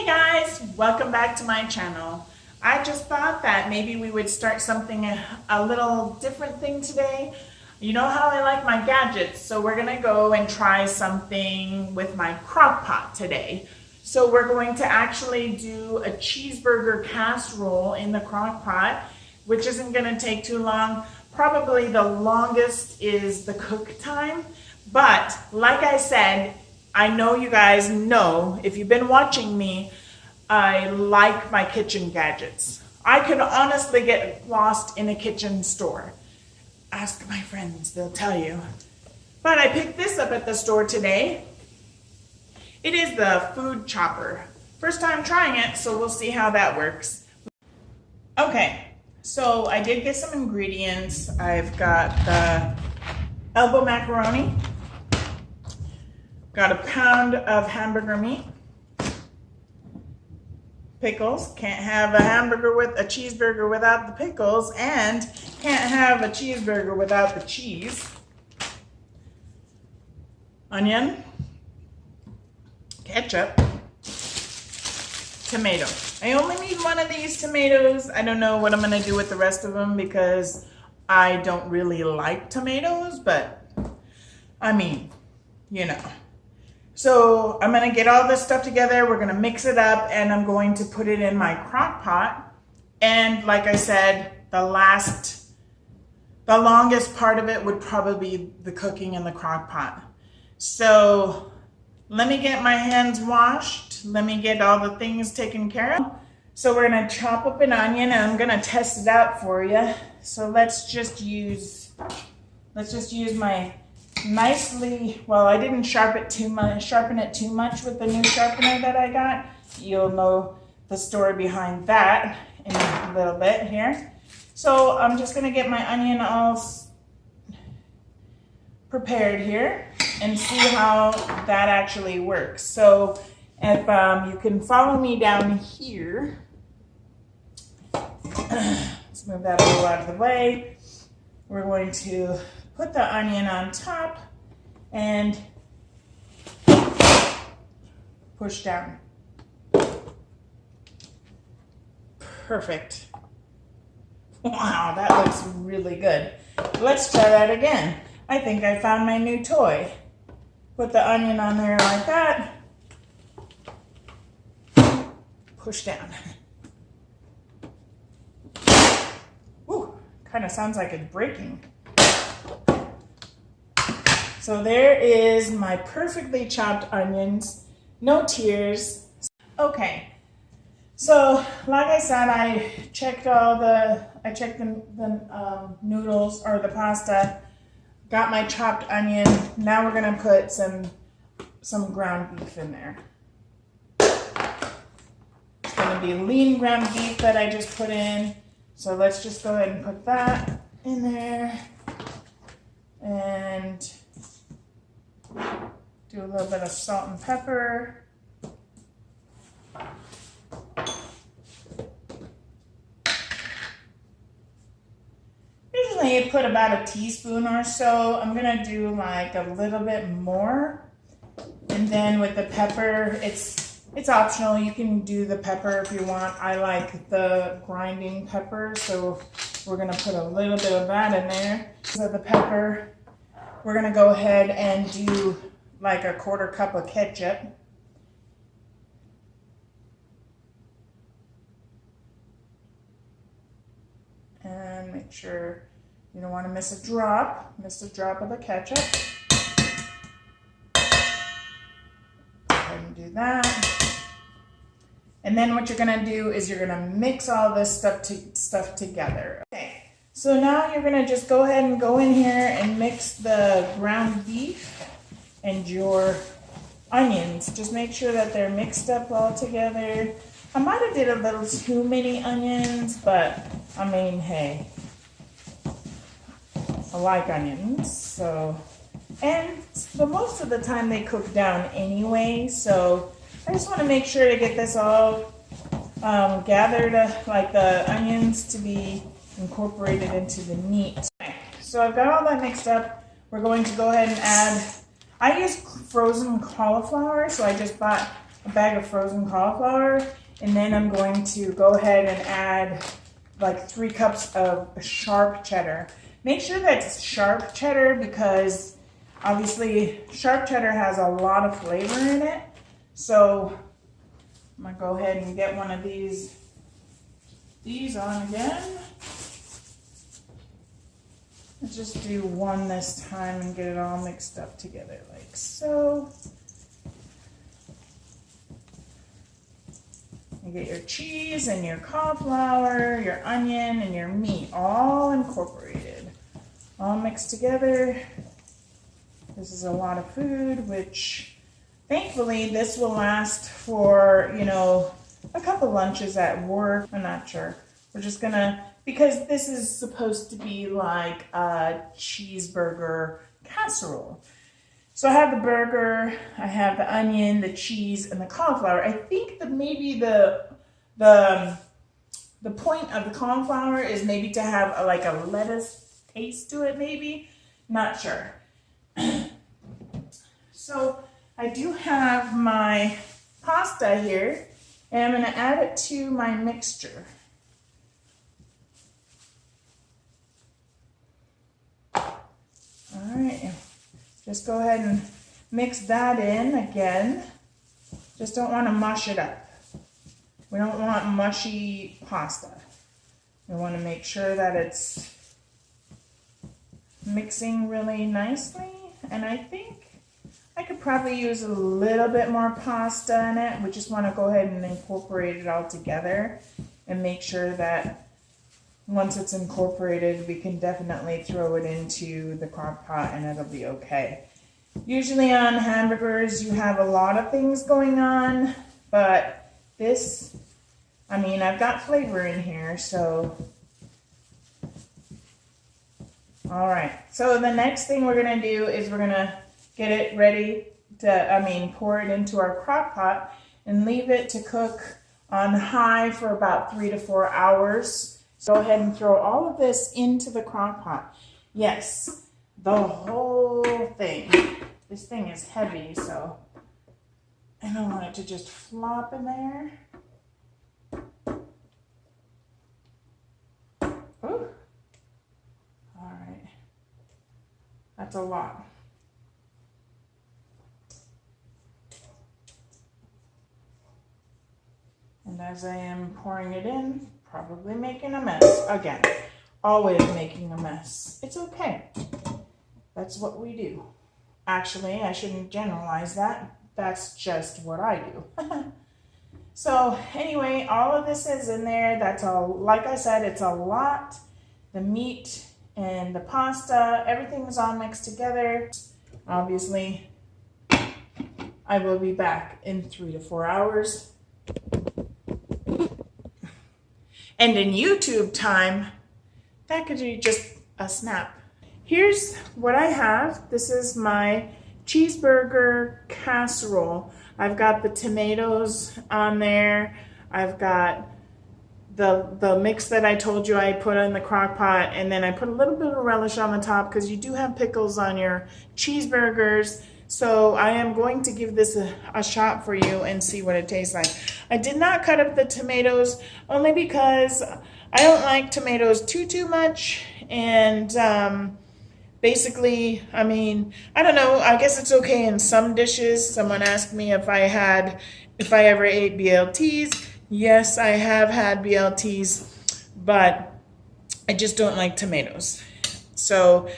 Guys, welcome back to my channel. I just thought that maybe we would start something a little different thing today. You know how I like my gadgets, so we're gonna go and try something with my crock pot today. So we're going to actually do a cheeseburger casserole in the crock pot, which isn't gonna take too long. Probably the longest is the cook time, but like I said, I know you guys know, if you've been watching me, I like my kitchen gadgets. I could honestly get lost in a kitchen store. Ask my friends, they'll tell you. But I picked this up at the store today. It is the food chopper. First time trying it, so we'll see how that works. Okay, so I did get some ingredients. I've got the elbow macaroni. Got a pound of hamburger meat. Pickles. Can't have a cheeseburger without the pickles, and can't have a cheeseburger without the cheese. Onion. Ketchup. Tomato. I only need one of these tomatoes. I don't know what I'm going to do with the rest of them because I don't really like tomatoes, but I mean, you know. So I'm gonna get all this stuff together, we're gonna mix it up, and I'm going to put it in my crock pot. And like I said, the longest part of it would probably be the cooking in the crock pot. So let me get my hands washed. Let me get all the things taken care of. So we're gonna chop up an onion, and I'm gonna test it out for you. So let's just use my nicely, well, I didn't sharpen it too much with the new sharpener that I got. You'll know the story behind that in a little bit here. So I'm just gonna get my onion all prepared here and see how that actually works. So if you can follow me down here, let's move that a little out of the way. We're going to put the onion on top and push down. Perfect. Wow, that looks really good. Let's try that again. I think I found my new toy. Put the onion on there like that. Push down. Ooh, kind of sounds like it's breaking. So there is my perfectly chopped onions, no tears. Okay, so like I said, I checked the noodles or the pasta, got my chopped onion. Now we're gonna put some ground beef in there. It's gonna be lean ground beef that I just put in. So let's just go ahead and put that in there and do a little bit of salt and pepper. Usually you put about a teaspoon or so. I'm gonna do like a little bit more. And then with the pepper, it's optional. You can do the pepper if you want. I like the grinding pepper, so we're gonna put a little bit of that in there. So the pepper, we're gonna go ahead and do like a 1/4 cup of ketchup. And make sure you don't want to miss a drop of the ketchup. Go ahead and do that. And then what you're gonna do is you're gonna mix all this stuff together. Okay. So now you're gonna just go ahead and go in here and mix the ground beef and your onions. Just make sure that they're mixed up all together. I might have did a little too many onions, but I mean, hey, I like onions. So, and for most of the time they cook down anyway. So I just want to make sure to get this all gathered, like the onions to be incorporated into the meat. So I've got all that mixed up. We're going to go ahead and add, I use frozen cauliflower, so I just bought a bag of frozen cauliflower, and then I'm going to go ahead and add like 3 cups of sharp cheddar. Make sure that's sharp cheddar because obviously sharp cheddar has a lot of flavor in it. So I'm gonna go ahead and get one of these on again. Let's just do one this time and get it all mixed up together like so. You get your cheese and your cauliflower, your onion, and your meat all incorporated, all mixed together. This is a lot of food, which thankfully this will last for, you know, a couple lunches at work. I'm not sure. We're just gonna, because this is supposed to be like a cheeseburger casserole. So I have the burger, I have the onion, the cheese, and the cauliflower. I think that maybe the point of the cauliflower is maybe to have like a lettuce taste to it, maybe. Not sure. So I do have my pasta here, and I'm going to add it to my mixture. All right. Just go ahead and mix that in again. Just don't want to mush it up. We don't want mushy pasta. We want to make sure that it's mixing really nicely. And I think I could probably use a little bit more pasta in it. We just want to go ahead and incorporate it all together and make sure that once it's incorporated, we can definitely throw it into the crock pot and it'll be okay. Usually on hamburgers, you have a lot of things going on, but this, I mean, I've got flavor in here, so. All right, so the next thing we're gonna do is we're gonna get it ready to, pour it into our crock pot and leave it to cook on high for about 3 to 4 hours. So go ahead and throw all of this into the crock pot. Yes, the whole thing. This thing is heavy, so I don't want it to just flop in there. Ooh. All right. That's a lot. And as I am pouring it in, probably making a mess. Again, always making a mess. It's okay. That's what we do. Actually, I shouldn't generalize that. That's just what I do. So anyway, all of this is in there. That's all, like I said, it's a lot. The meat and the pasta, everything is all mixed together. Obviously, I will be back in 3 to 4 hours. And in YouTube time, that could be just a snap. Here's what I have. This is my cheeseburger casserole. I've got the tomatoes on there. I've got the mix that I told you I put in the crock pot, and then I put a little bit of relish on the top because you do have pickles on your cheeseburgers. So I am going to give this a shot for you and see what it tastes like. I did not cut up the tomatoes only because I don't like tomatoes too much. And basically, I don't know, I guess it's okay in some dishes. Someone asked me if I ever ate BLTs. Yes, I have had BLTs, but I just don't like tomatoes. So,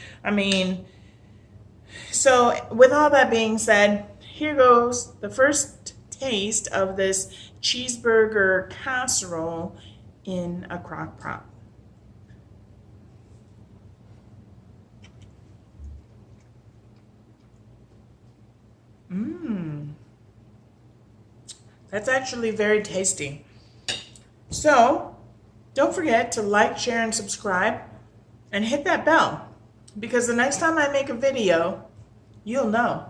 so with all that being said, here goes the first taste of this cheeseburger casserole in a crock pot. That's actually very tasty. So don't forget to like, share, and subscribe, and hit that bell, because the next time I make a video, you'll know.